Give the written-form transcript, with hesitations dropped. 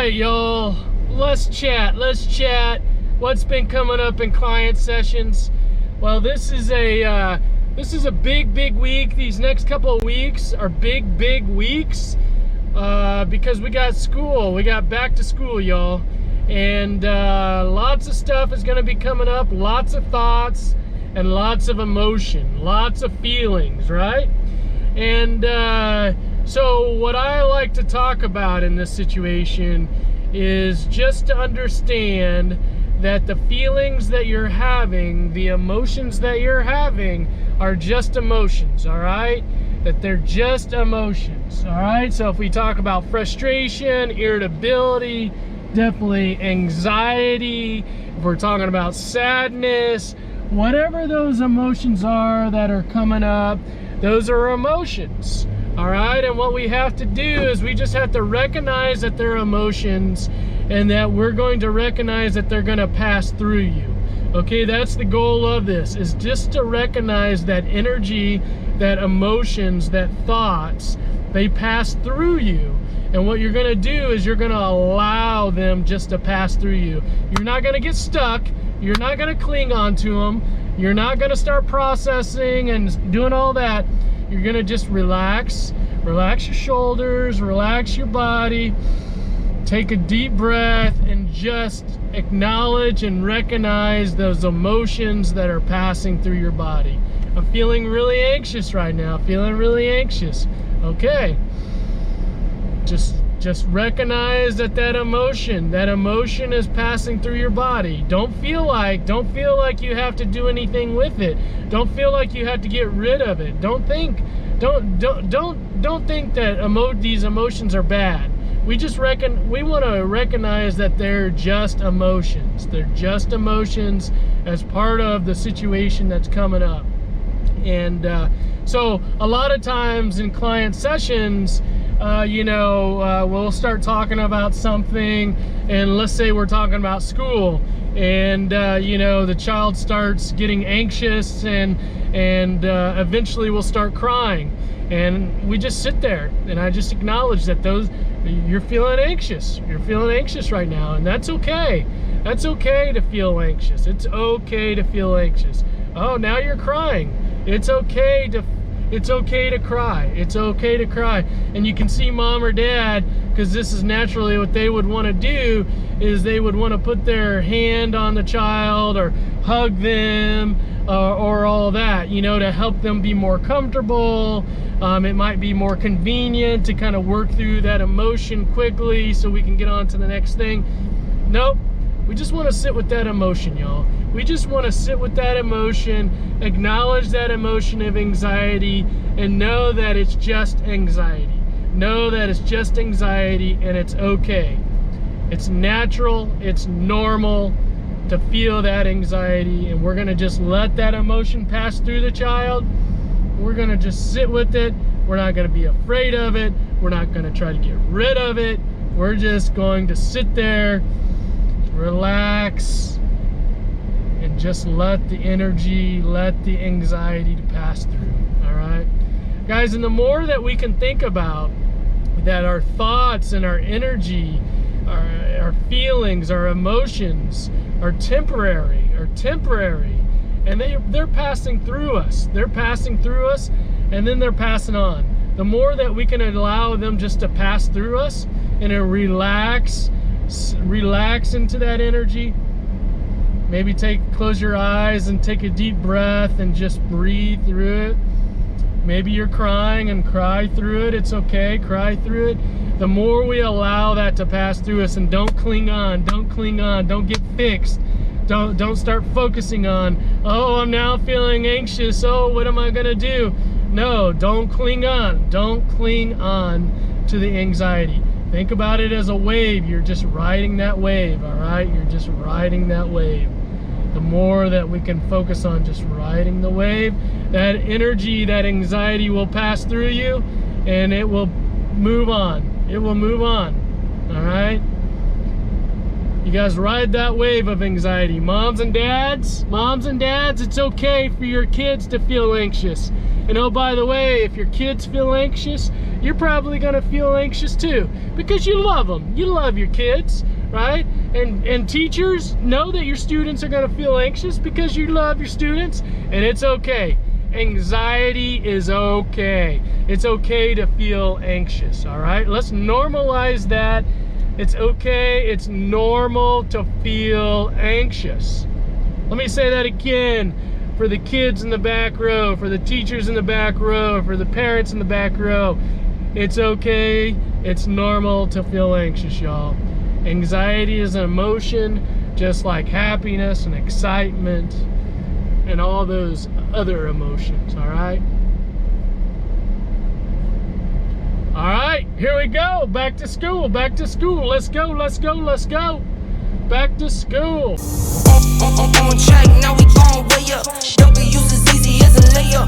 right, y'all. Let's chat. What's been coming up in client sessions? Well, this is a big week. These next couple of weeks are big weeks because we got school. We got back to school, y'all, and lots of stuff is going to be coming up. Lots of thoughts and lots of emotion, lots of feelings, right? And so what I like to talk about in this situation is just to understand that the feelings that you're having, the emotions that you're having are just emotions, all right? That they're just emotions, all right? So if we talk about frustration, irritability, definitely anxiety, if we're talking about sadness, whatever those emotions are that are coming up, those are emotions, all right? And what we have to do is we just have to recognize that they're emotions and that we're going to recognize that they're going to pass through you. Okay, that's the goal of this, is just to recognize that energy, that emotions, that thoughts, they pass through you. And what you're going to do is you're going to allow them just to pass through you. You're not going to get stuck. You're not going to cling on to them. You're not going to start processing and doing all that. You're going to just relax your shoulders, relax your body, take a deep breath, and just acknowledge and recognize those emotions that are passing through your body. I'm feeling really anxious right now, feeling really anxious. Okay. Just recognize that emotion is passing through your body. Don't feel like you have to do anything with it. Don't feel like you have to get rid of it. Don't think that these emotions are bad. We want to recognize that they're just emotions. They're just emotions as part of the situation that's coming up. And so a lot of times in client sessions, we'll start talking about something, and let's say we're talking about school, and the child starts getting anxious, and eventually we'll start crying, and we just sit there, and I just acknowledge that you're feeling anxious right now, and that's okay. That's okay to feel anxious. It's okay to feel anxious. Oh, now you're crying. It's okay to cry. It's okay to cry. And you can see mom or dad, because this is naturally what they would want to do, is they would want to put their hand on the child or hug them or all that, to help them be more comfortable. It might be more convenient to kind of work through that emotion quickly so we can get on to the next thing. Nope. We just want to sit with that emotion, y'all. We just want to sit with that emotion, acknowledge that emotion of anxiety, and know that it's just anxiety. Know that it's just anxiety, and it's okay. It's natural, it's normal to feel that anxiety, and we're going to just let that emotion pass through the child. We're going to just sit with it. We're not going to be afraid of it. We're not going to try to get rid of it. We're just going to sit there, relax, and just let the energy, let the anxiety to pass through. All right, guys, and the more that we can think about that our thoughts and our energy, our feelings, our emotions are temporary, and they're passing through us. They're passing through us, and then they're passing on. The more that we can allow them just to pass through us and relax into that energy. Maybe close your eyes and take a deep breath and just breathe through it. Maybe you're crying, and cry through it. It's okay, cry through it. The more we allow that to pass through us, and don't cling on, don't get fixed. Don't start focusing on, oh, I'm now feeling anxious, oh, what am I gonna do? No, don't cling on to the anxiety. Think about it as a wave. You're just riding that wave, all right? You're just riding that wave. The more that we can focus on just riding the wave, that energy, that anxiety will pass through you, and it will move on. It will move on, all right? You guys ride that wave of anxiety. Moms and dads, it's okay for your kids to feel anxious. And oh, by the way, if your kids feel anxious, you're probably gonna feel anxious too, because you love them. You love your kids, right? And teachers know that your students are gonna feel anxious because you love your students, and it's okay. Anxiety is okay. It's okay to feel anxious, all right? Let's normalize that. It's okay, it's normal to feel anxious. Let me say that again for the kids in the back row, for the teachers in the back row, for the parents in the back row. It's okay, it's normal to feel anxious, y'all. Anxiety is an emotion just like happiness and excitement and all those other emotions, all right? All right, here we go. Back to school, back to school. Let's go, let's go, let's go. Back to school. On track, now we on way up. W's as easy as a layup.